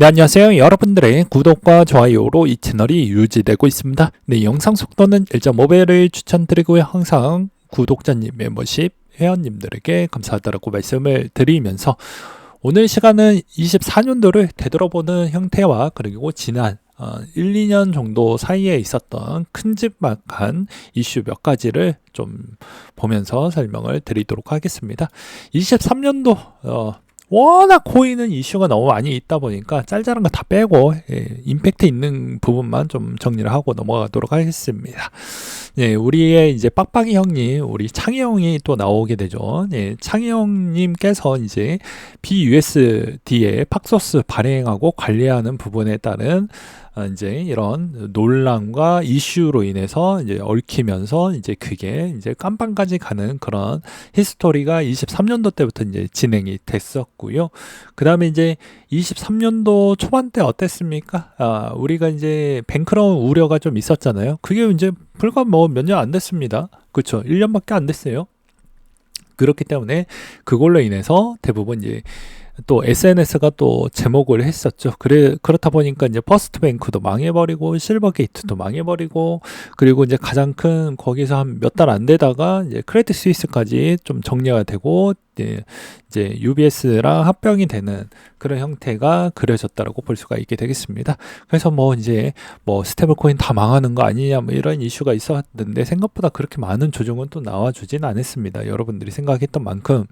네, 안녕하세요. 여러분들의 구독과 좋아요로 이 채널이 유지되고 있습니다. 네, 영상 속도는 1.5배를 추천드리고요. 항상 구독자님, 멤버십, 회원님들에게 감사하다고 말씀을 드리면서 오늘 시간은 24년도를 되돌아보는 형태와 그리고 지난 1, 2년 정도 사이에 있었던 큼지막한 이슈 몇 가지를 좀 보면서 설명을 드리도록 하겠습니다. 23년도 워낙 코인은 이슈가 너무 많이 있다 보니까 짤짤한 거 다 빼고 임팩트 있는 부분만 좀 정리를 하고 넘어가도록 하겠습니다. 우리의 이제 빡빡이 형님, 우리 창희 형이 또 나오게 되죠. 창희 형님께서 이제 BUSD의 팍소스 발행하고 관리하는 부분에 따른 이제 이런 논란과 이슈로 인해서 이제 얽히면서 이제 그게 이제 깜빵까지 가는 그런 히스토리가 23년도 때부터 이제 진행이 됐었고요. 그 다음에 이제 23년도 초반 때 어땠습니까? 우리가 이제 뱅크런 우려가 좀 있었잖아요. 그게 이제 불과 뭐 몇 년 안 됐습니다. 그렇죠. 1년밖에 안 됐어요. 그렇기 때문에 그걸로 인해서 대부분 이제 또 SNS가 또 제목을 했었죠. 그렇다 보니까 이제 퍼스트뱅크도 망해버리고 실버게이트도 망해버리고 그리고 이제 가장 큰 거기서 한 몇 달 안 되다가 이제 크레딧 스위스까지 좀 정리가 되고 이제 UBS랑 합병이 되는 그런 형태가 그려졌다라고 볼 수가 있게 되겠습니다. 그래서 뭐 이제 뭐 스테이블코인 다 망하는 거 아니냐 뭐 이런 이슈가 있었는데 생각보다 그렇게 많은 조정은 또 나와주진 않았습니다. 여러분들이 생각했던 만큼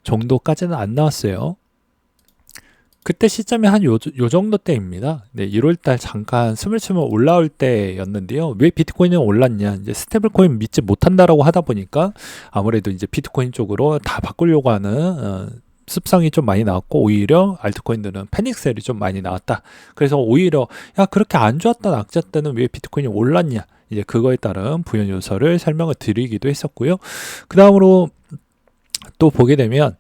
정도까지는 안 나왔어요. 그때 시점이 한 요 정도 때입니다. 네, 1월달 잠깐 스물스물 올라올 때였는데요. 왜 비트코인은 올랐냐? 이제 스테이블코인 믿지 못한다라고 하다 보니까 아무래도 이제 비트코인 쪽으로 다 바꾸려고 하는 습성이 좀 많이 나왔고 오히려 알트코인들은 패닉셀이 좀 많이 나왔다. 그래서 오히려 야 그렇게 안 좋았던 악재 때는 왜 비트코인이 올랐냐? 이제 그거에 따른 부연 요소를 설명을 드리기도 했었고요. 그 다음으로 또 보게 되면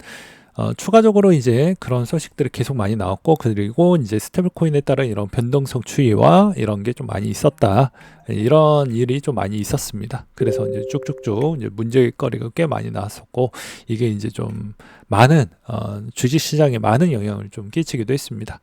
추가적으로 이제 그런 소식들이 계속 많이 나왔고 그리고 이제 스테이블코인에 따른 이런 변동성 추이와 이런 게 좀 많이 있었다. 이런 일이 좀 많이 있었습니다. 그래서 이제 쭉쭉쭉 이제 문제거리가 꽤 많이 나왔었고 이게 이제 좀 많은 주식 시장에 많은 영향을 좀 끼치기도 했습니다.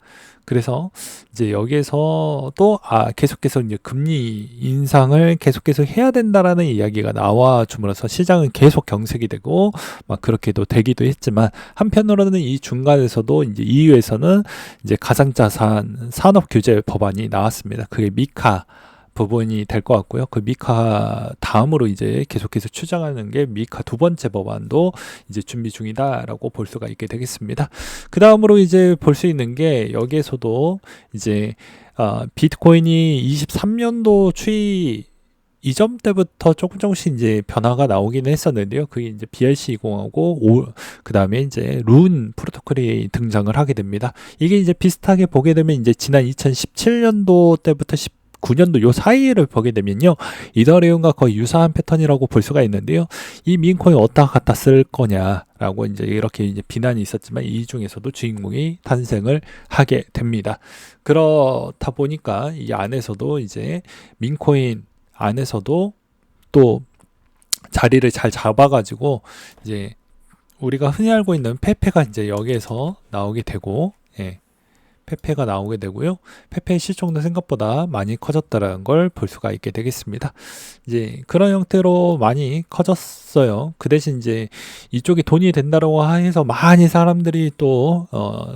그래서 이제 여기에서 또 계속해서 이제 금리 인상을 계속해서 해야 된다라는 이야기가 나와 줌으로써 시장은 계속 경색이 되고 막 그렇게도 되기도 했지만 한편으로는 이 중간에서도 이제 EU에서는 이제 가상자산 산업 규제 법안이 나왔습니다. 그게 미카 부분이 될 것 같고요. 그 미카 다음으로 이제 계속해서 추정하는 게 미카 두 번째 법안도 이제 준비 중이다라고 볼 수가 있게 되겠습니다. 그 다음으로 이제 볼 수 있는 게 여기에서도 이제 비트코인이 23년도 추이 이전 때부터 조금씩 이제 변화가 나오기는 했었는데요. 그게 이제 BRC20하고 그 다음에 이제 룬 프로토콜이 등장을 하게 됩니다. 이게 이제 비슷하게 보게 되면 이제 지난 2017년도 때부터 9년도 요 사이를 보게 되면요. 이더리움과 거의 유사한 패턴이라고 볼 수가 있는데요. 이 민코인 어디다 갖다 쓸 거냐라고 이제 이렇게 이제 비난이 있었지만 이 중에서도 주인공이 탄생을 하게 됩니다. 그렇다 보니까 이 안에서도 이제 민코인 안에서도 또 자리를 잘 잡아가지고 이제 우리가 흔히 알고 있는 페페가 이제 여기에서 나오게 되고 페페가 나오게 되고요. 페페의 시총도 생각보다 많이 커졌다는 걸 볼 수가 있게 되겠습니다. 이제 그런 형태로 많이 커졌어요. 그 대신 이제 이쪽이 돈이 된다고 해서 많이 사람들이 또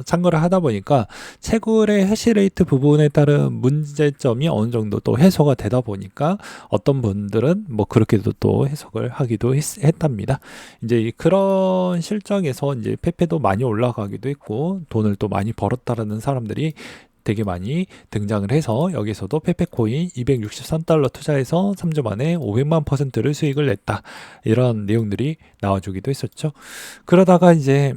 참고를 하다 보니까 채굴의 해시레이트 부분에 따른 문제점이 어느 정도 또 해소가 되다 보니까 어떤 분들은 뭐 그렇게도 또 해석을 하기도 했답니다. 이제 그런 실정에서 이제 페페도 많이 올라가기도 했고 돈을 또 많이 벌었다라는 사람들이 되게 많이 등장을 해서 여기서도 페페코인 263달러 투자해서 3주 만에 500만%를 수익을 냈다. 이런 내용들이 나와주기도 했었죠. 그러다가 이제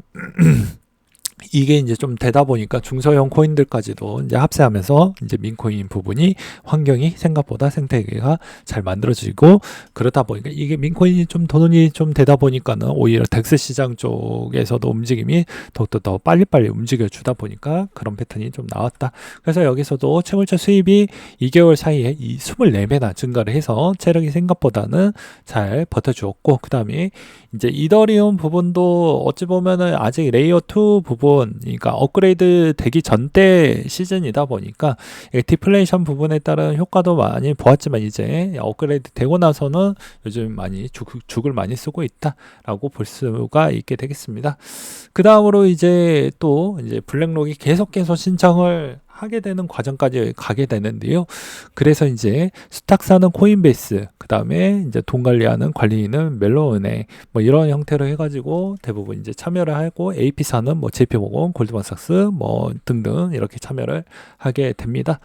이게 이제 좀 되다 보니까 중소형 코인들까지도 이제 합세하면서 이제 민코인 부분이 환경이 생각보다 생태계가 잘 만들어지고 그러다 보니까 이게 민코인이 좀 돈이 좀 되다 보니까는 오히려 덱스 시장 쪽에서도 움직임이 더욱더 더 빨리빨리 움직여 주다 보니까 그런 패턴이 좀 나왔다. 그래서 여기서도 채굴자 수입이 2개월 사이에 이 24배나 증가를 해서 체력이 생각보다는 잘 버텨주었고 그 다음에 이제 이더리움 부분도 어찌 보면은 아직 레이어 2 부분 부분, 그러니까 업그레이드 되기 전때 시즌이다 보니까 디플레이션 부분에 따른 효과도 많이 보았지만 이제 업그레이드 되고 나서는 요즘 많이 죽을 많이 쓰고 있다라고 볼 수가 있게 되겠습니다. 그 다음으로 이제 또 이제 블랙록이 계속해서 신청을 하게 되는 과정까지 가게 되는데요. 그래서 이제 수탁사는 코인베이스, 그 다음에 이제 돈 관리하는 관리인은 멜론은행, 뭐 이런 형태로 해가지고 대부분 이제 참여를 하고, AP사는 뭐 JP모건, 골드만삭스 뭐 등등 이렇게 참여를 하게 됩니다.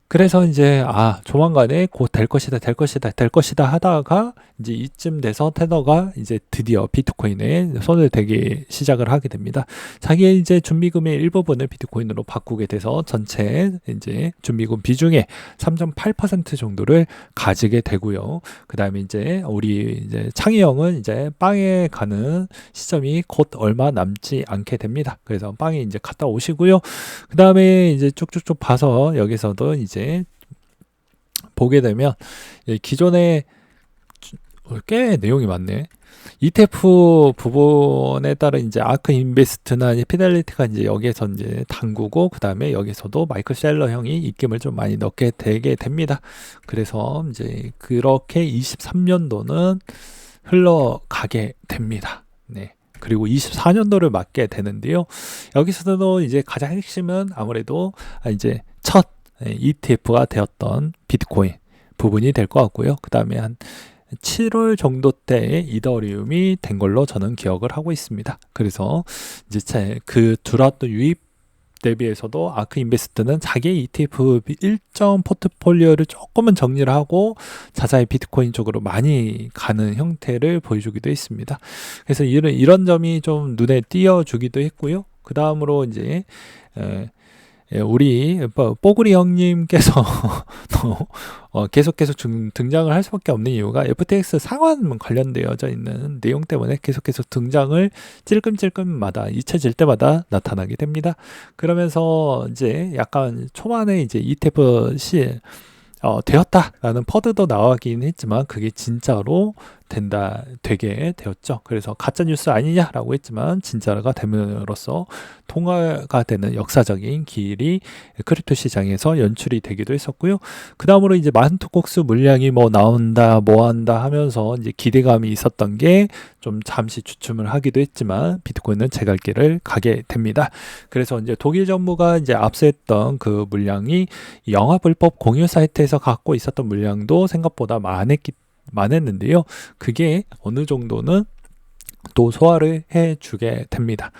그래서 이제 조만간에 곧 될 것이다 하다가 이제 이쯤 돼서 테더가 이제 드디어 비트코인에 손을 대기 시작을 하게 됩니다. 자기의 이제 준비금의 일부분을 비트코인으로 바꾸게 돼서 전체 이제 준비금 비중의 3.8% 정도를 가지게 되고요. 그 다음에 이제 우리 이제 창희 형은 이제 빵에 가는 시점이 곧 얼마 남지 않게 됩니다. 그래서 빵에 이제 갔다 오시고요. 그 다음에 이제 쭉쭉쭉 봐서 여기서도 이제 보게 되면 기존에 꽤 내용이 많네. ETF 부분에 따른 이제 아크 인베스트나 피델리티가 이제 여기에서 이제 당구고, 그 다음에 여기서도 마이클 셀러 형이 입김을 좀 많이 넣게 되게 됩니다. 그래서 이제 그렇게 23년도는 흘러가게 됩니다. 네. 그리고 24년도를 맞게 되는데요. 여기서도 이제 가장 핵심은 아무래도 이제 첫 ETF가 되었던 비트코인 부분이 될 것 같고요. 그 다음에 한 7월 정도 때 이더리움이 된 걸로 저는 기억을 하고 있습니다. 그래서 이제 그 들어왔던 유입 대비해서도 아크 인베스트는 자기의 ETF 일정 포트폴리오를 조금은 정리를 하고 자사의 비트코인 쪽으로 많이 가는 형태를 보여주기도 했습니다. 그래서 이런 점이 좀 눈에 띄어주기도 했고요. 그 다음으로 이제 우리 뽀글이 형님께서 계속해서 등장을 할 수밖에 없는 이유가 FTX 상환 관련되어져 있는 내용 때문에 계속해서 등장을 찔끔찔끔마다 잊혀질 때마다 나타나게 됩니다. 그러면서 이제 약간 초반에 이제 ETF 되었다라는 퍼드도 나오긴 했지만 그게 진짜로 되게 되었죠. 그래서 가짜뉴스 아니냐라고 했지만 진짜가 됨으로써 통화가 되는 역사적인 길이 크립토 시장에서 연출이 되기도 했었고요. 그 다음으로 이제 만투콕스 물량이 뭐 나온다 뭐 한다 하면서 이제 기대감이 있었던 게 좀 잠시 주춤을 하기도 했지만 비트코인은 제 갈 길을 가게 됩니다. 그래서 이제 독일 정부가 이제 압수했던 그 물량이 영화불법 공유 사이트에서 갖고 있었던 물량도 생각보다 많았는데요. 그게 어느 정도는 또 소화를 해주게 됩니다.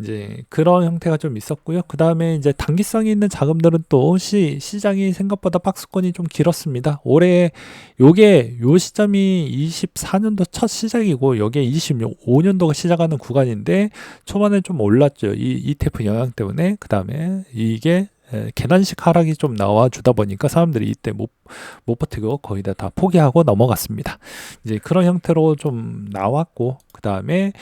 이제 그런 형태가 좀 있었고요. 그 다음에 이제 단기성이 있는 자금들은 또 시장이 생각보다 박스권이 좀 길었습니다. 올해 요 시점이 24년도 첫 시작이고 여기에 25년도가 시작하는 구간인데 초반에 좀 올랐죠. 이 ETF 영향 때문에. 그 다음에 이게 계단식 하락이 좀 나와주다 보니까 사람들이 이때 못 버티고 거의 다 포기하고 넘어갔습니다. 이제 그런 형태로 좀 나왔고, 그 다음에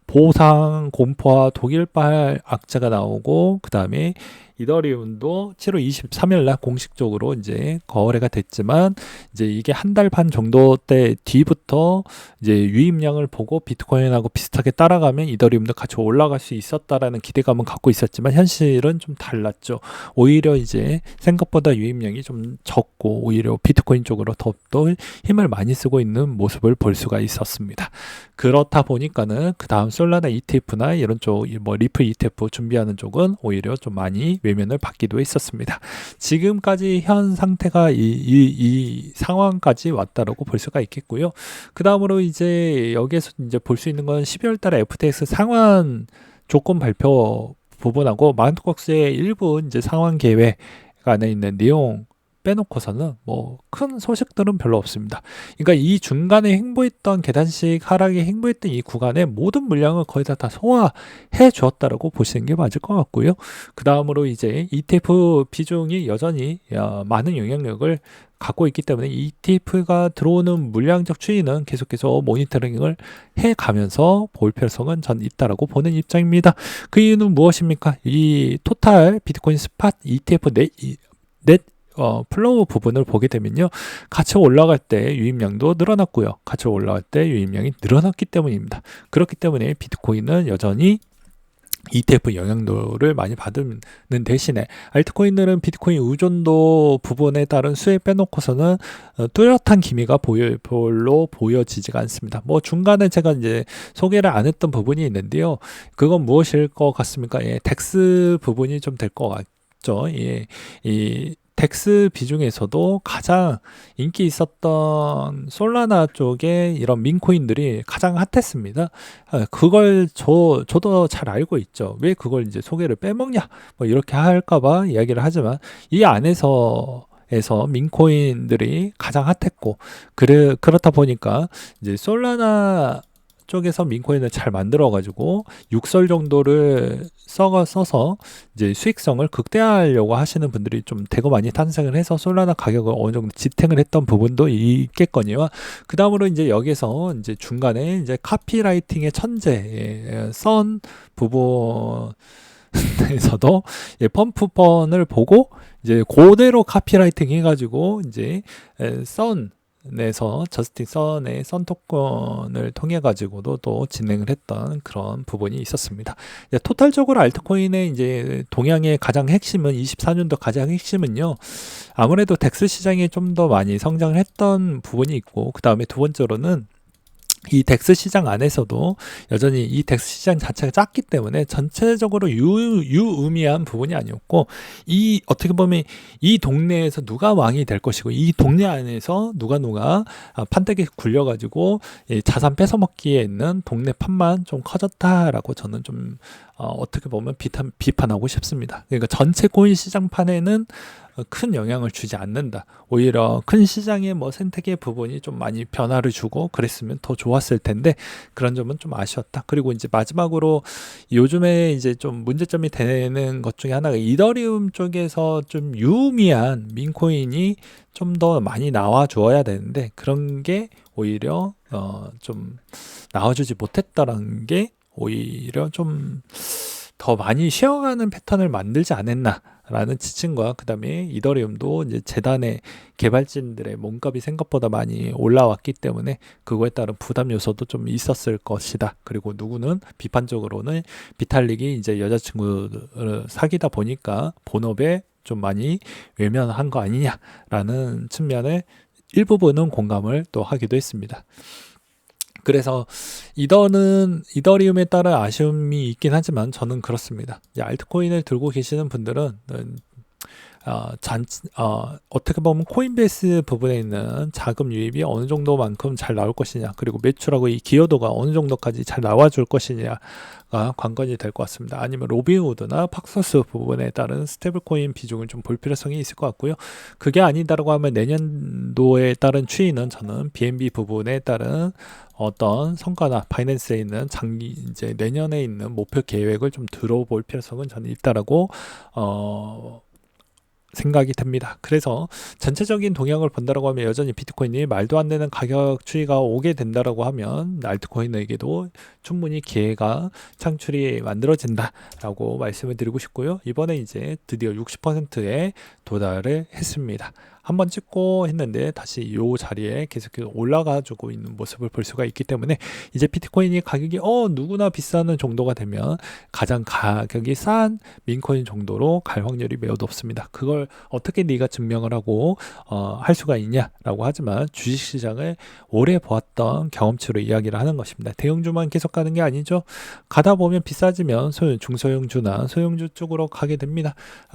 보상 공포와 독일발 악재가 나오고, 그 다음에 이더리움도 7월 23일 날 공식적으로 이제 거래가 됐지만 이제 이게 한 달 반 정도 때 뒤부터 이제 유입량을 보고 비트코인하고 비슷하게 따라가면 이더리움도 같이 올라갈 수 있었다라는 기대감은 갖고 있었지만 현실은 좀 달랐죠. 오히려 이제 생각보다 유입량이 좀 적고 오히려 비트코인 쪽으로 더욱더 힘을 많이 쓰고 있는 모습을 볼 수가 있었습니다. 그렇다 보니까는 그 다음 솔라나 ETF나 이런 쪽 뭐 리플 ETF 준비하는 쪽은 오히려 좀 많이 외면을 받기도 했었습니다. 지금까지 현 상태가 이 상황까지 왔다라고 볼 수가 있겠고요. 그 다음으로 이제 여기에서 이제 볼 수 있는 건 12월 달에 FTX 상환 조건 발표 부분하고 마운트콕스의 일부 이제 상환 계획 안에 있는 내용 빼놓고서는 뭐 큰 소식들은 별로 없습니다. 그러니까 이 중간에 행보했던 계단식 하락에 행보했던 이 구간의 모든 물량을 거의 다 소화해 주었다라고 보시는 게 맞을 것 같고요. 그 다음으로 이제 ETF 비중이 여전히 많은 영향력을 갖고 있기 때문에 ETF가 들어오는 물량적 추이는 계속해서 모니터링을 해가면서 볼 필요성은 전 있다라고 보는 입장입니다. 그 이유는 무엇입니까? 이 토탈 비트코인 스팟 ETF 넷 플로우 부분을 보게 되면요. 같이 올라갈 때 유입량도 늘어났고요. 같이 올라갈 때 유입량이 늘어났기 때문입니다. 그렇기 때문에 비트코인은 여전히 ETF 영향도를 많이 받는 대신에 알트코인들은 비트코인 의존도 부분에 따른 수혜 빼놓고서는 뚜렷한 기미가 별로 보여지지가 않습니다. 뭐 중간에 제가 이제 소개를 안 했던 부분이 있는데요. 그건 무엇일 것 같습니까? 예, 덱스 부분이 좀 될 것 같죠. 예, 이 덱스 비중에서도 가장 인기 있었던 솔라나 쪽에 이런 민코인들이 가장 핫했습니다. 그걸 저도 잘 알고 있죠. 왜 그걸 이제 소개를 빼먹냐? 뭐 이렇게 할까봐 이야기를 하지만 이 안에서 민코인들이 가장 핫했고, 그렇다 보니까 이제 솔라나 쪽에서 민코인을 잘 만들어가지고 육설 정도를 써서 이제 수익성을 극대화하려고 하시는 분들이 좀 대거 많이 탄생을 해서 솔라나 가격을 어느 정도 지탱을 했던 부분도 있겠거니와, 그 다음으로 이제 여기서 이제 중간에 이제 카피라이팅의 천재, 선 부분에서도 펌프펀을 보고 이제 그대로 카피라이팅 해가지고 이제 내서 저스틴 선의 선 토큰을 통해 가지고도 또 진행을 했던 그런 부분이 있었습니다. 토탈적으로 알트코인의 이제 동향의 가장 핵심은 24년도 가장 핵심은요. 아무래도 덱스 시장이 좀 더 많이 성장을 했던 부분이 있고, 그 다음에 두 번째로는 이 덱스 시장 안에서도 여전히 이 덱스 시장 자체가 작기 때문에 전체적으로 유의미한 부분이 아니었고, 이 어떻게 보면 이 동네에서 누가 왕이 될 것이고 이 동네 안에서 누가 판때기 굴려가지고 자산 뺏어먹기에 있는 동네 판만 좀 커졌다라고 저는 좀 어떻게 보면 비판하고 싶습니다. 그러니까 전체 코인 시장판에는 큰 영향을 주지 않는다. 오히려 큰 시장의 뭐 생태계 부분이 좀 많이 변화를 주고 그랬으면 더 좋았을 텐데, 그런 점은 좀 아쉬웠다. 그리고 이제 마지막으로 요즘에 이제 좀 문제점이 되는 것 중에 하나가 이더리움 쪽에서 좀 유의미한 민코인이 좀 더 많이 나와 주어야 되는데, 그런 게 오히려 좀 나와주지 못했다는 게 오히려 좀 더 많이 쉬어가는 패턴을 만들지 않았나라는 지침과, 그 다음에 이더리움도 이제 재단의 개발진들의 몸값이 생각보다 많이 올라왔기 때문에 그거에 따른 부담 요소도 좀 있었을 것이다. 그리고 누구는 비판적으로는 비탈릭이 이제 여자친구를 사귀다 보니까 본업에 좀 많이 외면한 거 아니냐라는 측면에 일부분은 공감을 또 하기도 했습니다. 그래서 이더리움에 따른 아쉬움이 있긴 하지만 저는 그렇습니다. 알트코인을 들고 계시는 분들은 어떻게 보면 코인베이스 부분에 있는 자금 유입이 어느 정도만큼 잘 나올 것이냐, 그리고 매출하고 이 기여도가 어느 정도까지 잘 나와줄 것이냐가 관건이 될 것 같습니다. 아니면 로빈후드나 팍서스 부분에 따른 스테이블 코인 비중을 좀 볼 필요성이 있을 것 같고요. 그게 아니다라고 하면 내년도에 따른 추이는 저는 BNB 부분에 따른 어떤 성과나 바이낸스에 있는 이제 내년에 있는 목표 계획을 좀 들어볼 필요성은 저는 있다라고 생각이 됩니다. 그래서 전체적인 동향을 본다라고 하면 여전히 비트코인이 말도 안 되는 가격 추이가 오게 된다라고 하면 알트코인에게도 충분히 기회가 창출이 만들어진다라고 말씀을 드리고 싶고요. 이번에 이제 드디어 60%에 도달을 했습니다. 한번 찍고 했는데 다시 이 자리에 계속해서 올라가주고 있는 모습을 볼 수가 있기 때문에, 이제 비트코인이 가격이 누구나 비싸는 정도가 되면 가장 가격이 싼 민코인 정도로 갈 확률이 매우 높습니다. 그걸 어떻게 네가 증명을 하고 할 수가 있냐라고 하지만, 주식시장을 오래 보았던 경험치로 이야기를 하는 것입니다. 대형주만 계속 가는 게 아니죠. 가다 보면 비싸지면 중소형주나 소형주 쪽으로 가게 됩니다.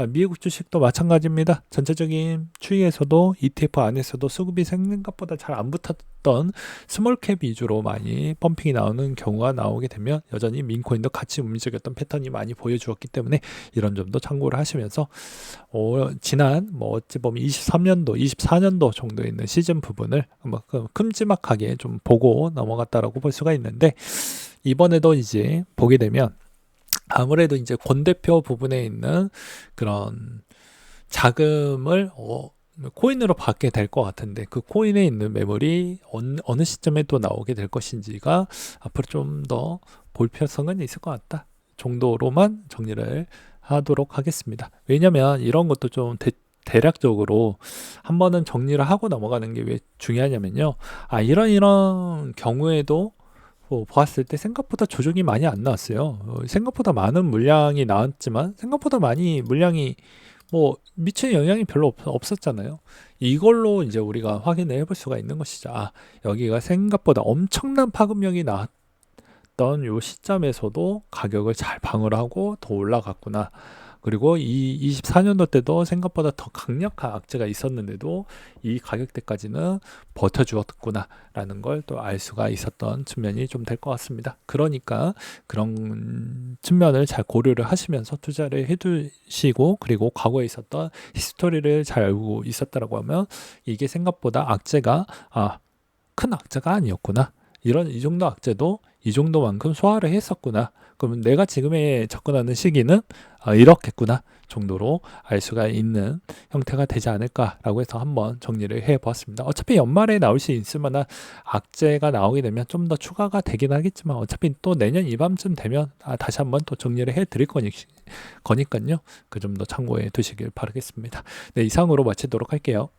미국 주식도 마찬가지입니다. 전체적인 추이에서 ETF 안에서도 수급이 생각보다 잘 안 붙었던 스몰캡 위주로 많이 펌핑이 나오는 경우가 나오게 되면 여전히 민코인도 같이 움직였던 패턴이 많이 보여주었기 때문에 이런 점도 참고를 하시면서 지난 어찌 보면 23년도, 24년도 정도에 있는 시즌 부분을 큼지막하게 좀 보고 넘어갔다라고 볼 수가 있는데, 이번에도 이제 보게 되면 아무래도 이제 권 대표 부분에 있는 그런 자금을 코인으로 받게 될 것 같은데, 그 코인에 있는 매물이 어느 시점에 또 나오게 될 것인지가 앞으로 좀 더 볼 필요성은 있을 것 같다 정도로만 정리를 하도록 하겠습니다. 왜냐면 이런 것도 좀 대략적으로 한 번은 정리를 하고 넘어가는 게 왜 중요하냐면요. 이런 경우에도 보았을 때 생각보다 조정이 많이 안 나왔어요. 생각보다 많은 물량이 나왔지만 생각보다 많이 물량이 미치는 영향이 별로 없었잖아요. 이걸로 이제 우리가 확인을 해볼 수가 있는 것이죠. 여기가 생각보다 엄청난 파급력이 나왔던 요 시점에서도 가격을 잘 방어를 하고 더 올라갔구나. 그리고 이 24년도 때도 생각보다 더 강력한 악재가 있었는데도 이 가격대까지는 버텨주었구나 라는 걸 또 알 수가 있었던 측면이 좀 될 것 같습니다. 그러니까 그런 측면을 잘 고려를 하시면서 투자를 해두시고, 그리고 과거에 있었던 히스토리를 잘 알고 있었다라고 하면 이게 생각보다 악재가 큰 악재가 아니었구나, 이 정도 악재도 이 정도만큼 소화를 했었구나, 그러면 내가 지금에 접근하는 시기는 이렇겠구나 정도로 알 수가 있는 형태가 되지 않을까라고 해서 한번 정리를 해보았습니다. 어차피 연말에 나올 수 있을 만한 악재가 나오게 되면 좀 더 추가가 되긴 하겠지만, 어차피 또 내년 이맘쯤 되면 다시 한번 또 정리를 해드릴 거니까요. 그 점도 참고해 두시길 바라겠습니다. 네, 이상으로 마치도록 할게요.